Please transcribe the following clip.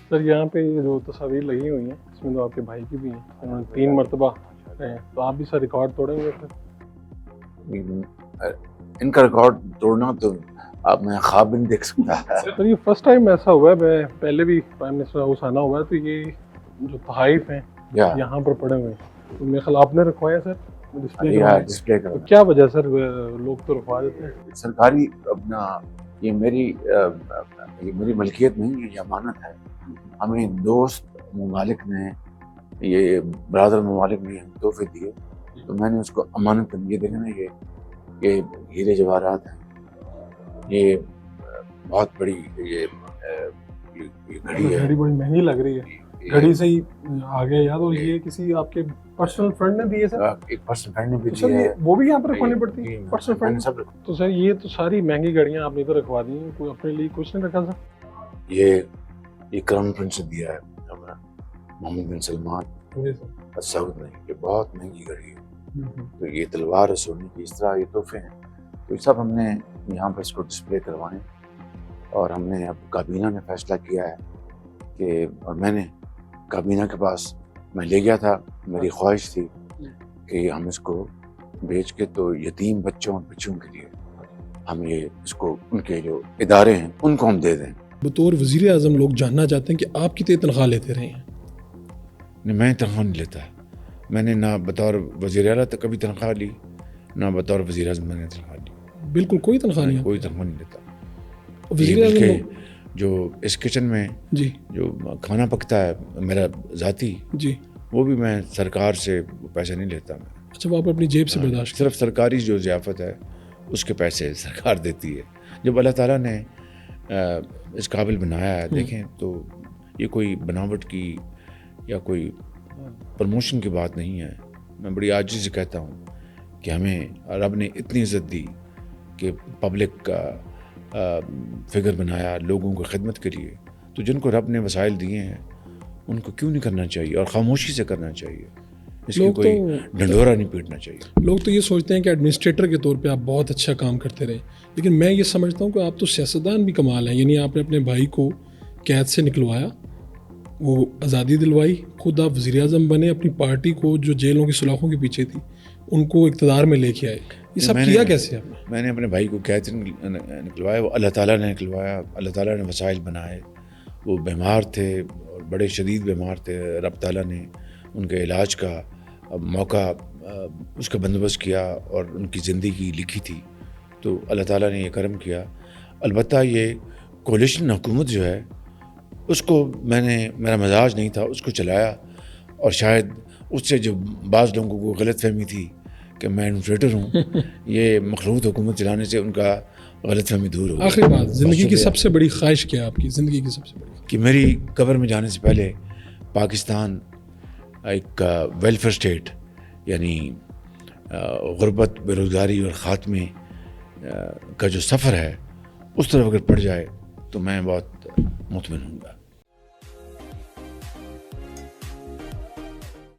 سر یہاں پہ یہ جو تصاویر لگی ہوئی ہیں اس میں تو آپ کے بھائی کی بھی ہیں، انہوں نے 3 مرتبہ رہے ہیں، تو آپ بھی سر ریکارڈ توڑیں گے پھر؟ ان کا ریکارڈ توڑنا تو آپ میں خواب نہیں دیکھ سکتا. سر یہ فرسٹ ٹائم ایسا ہوا ہے، میں پہلے بھی پرائم منسٹر ہاؤس آنا ہوا ہے تو یہ جو تحائف ہیں یہاں پر پڑے ہوئے ہیں، تو میرے خیال آپ نے رکھوایا سر ڈسپلے تو کیا وجہ سر لوگ تو رکھوا دیتے ہیں؟ سرکاری اپنا یہ میری ملکیت نہیں ہے، یہ امانت ہے. ہمیں دوست ممالک نے، یہ برادر ممالک نے تحفے دیے تو میں نے اس کو امانت یہ دیکھا نا، یہ ہیرے جواہرات ہیں، یہ بہت بڑی یہ گھڑی ہے. گھڑی بڑی مہنگی لگ رہی ہے، گھڑی سے ہی آگے یاد. اور یہ کسی آپ کے پرسنل فرینڈ نے دی ہے سر؟ ایک پرسنل فرینڈ نے بھی سر دی ہے. وہ بھی یہاں پر رکھوانی پڑتی ہے پرسنل فرینڈ؟ سب تو سر یہ تو ساری مہنگی گھڑیاں آپ نے تو رکھوا دی ہیں، کوئی اپنے لیے کچھ نہیں رکھا سر؟ یہ کراؤن پرنس نے دیا ہے محمد بن سلمان سعود نے. یہ بہت مہنگی گھڑی ہے. تو یہ تلوار ہے سونے کی، اس طرح یہ تحفے ہیں. تو یہ سب ہم نے یہاں پر اس کو ڈسپلے کروائے، اور ہم نے اب کابینہ نے فیصلہ کیا ہے کہ، اور میں نے کابینہ کے پاس میں لے گیا تھا، میری خواہش تھی کہ ہم اس کو بیچ کے تو یتیم بچوں اور بچوں کے لیے ہم یہ اس کو ان کے جو ادارے ہیں ان کو ہم دے دیں. بطور وزیر اعظم لوگ جاننا چاہتے ہیں کہ آپ کتنی تنخواہ لیتے رہے ہیں؟ نہیں، میں تنخواہ نہیں لیتا. میں نے نہ بطور وزیر اعلیٰ تک کبھی تنخواہ لی، نہ بطور وزیر اعظم میں نے تنخواہ لی. بالکل کوئی تنخواہ نہیں؟ کوئی تنخواہ نہیں لیتا. وزیر اعظم جو اس کچن میں جی جو کھانا پکتا ہے میرا ذاتی، جی وہ بھی میں سرکار سے پیسہ نہیں لیتا. میں اچھا، وہ آپ اپنی جیب سے برداشت؟ صرف سرکاری جو ضیافت ہے اس کے پیسے سرکار دیتی ہے. جب اللہ تعالیٰ نے اس قابل بنایا ہے، دیکھیں تو یہ کوئی بناوٹ کی یا کوئی پروموشن کی بات نہیں ہے. میں بڑی عاجزی سے کہتا ہوں کہ ہمیں رب نے اتنی عزت دی کہ پبلک کا فگر بنایا لوگوں کو خدمت کے لیے. تو جن کو رب نے وسائل دیے ہیں ان کو کیوں نہیں کرنا چاہیے، اور خاموشی سے کرنا چاہیے. اس کی کوئی ڈنڈورا نہیں پیٹنا چاہیے. لوگ تو یہ سوچتے ہیں کہ ایڈمنسٹریٹر کے طور پہ آپ بہت اچھا کام کرتے رہے، لیکن میں یہ سمجھتا ہوں کہ آپ تو سیاستدان بھی کمال ہیں. یعنی آپ نے اپنے بھائی کو قید سے نکلوایا، وہ آزادی دلوائی، خود آپ وزیر اعظم بنے، اپنی پارٹی کو جو جیلوں کی سلاخوں کے پیچھے تھی ان کو اقتدار میں لے کے آئے. یہ سب کیا کیسے آپ نے؟ میں نے اپنے بھائی کو قید سے نکلوایا، وہ اللہ تعالیٰ نے نکلوایا. اللہ تعالیٰ نے وسائل بنائے. وہ بیمار تھے اور بڑے شدید بیمار تھے. رب تعالیٰ نے ان کے علاج کا موقع، اس کا بندوبست کیا اور ان کی زندگی لکھی تھی. تو اللہ تعالیٰ نے یہ کرم کیا. البتہ یہ کولیشن حکومت جو ہے اس کو میرا مزاج نہیں تھا، اس کو چلایا، اور شاید اس سے جو بعض لوگوں کو غلط فہمی تھی کہ میں ایڈمنسٹریٹر ہوں، یہ مخلوط حکومت چلانے سے ان کا غلط فہمی دور ہو. آخری بات، زندگی کی سب سے بڑی خواہش کیا آپ کی؟ زندگی کی سب سے بڑی کہ میری قبر میں جانے سے پہلے پاکستان ایک ویلفیئر اسٹیٹ، یعنی غربت، بے روزگاری اور خاتمے کا جو سفر ہے اس طرف اگر پڑ جائے تو میں بہت مطمئن ہوں گا.